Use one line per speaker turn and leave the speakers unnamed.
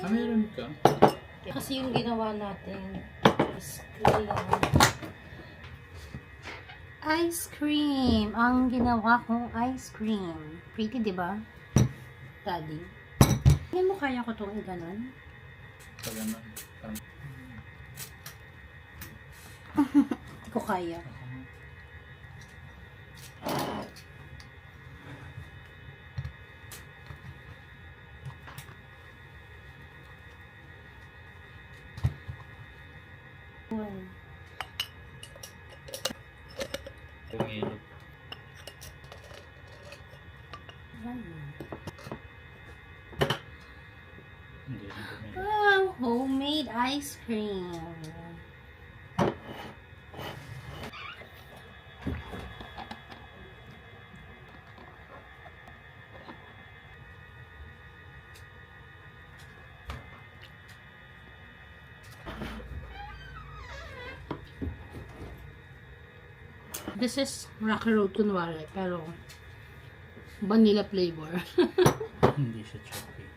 Ah, meron ka?
Kasi yung ginawa natin is cream. Ice cream. Ang ginawa kong ice cream. Pretty, di ba? Daddy. Hindi mo kaya ko itong iganon?
Pag ano? Parang...
Hindi ko kaya.
Pumilo. Hindi rin pumilo.
Wow, homemade ice cream. This is Rocky Road kunwari, pero vanilla flavor.
Hindi siya chocolate.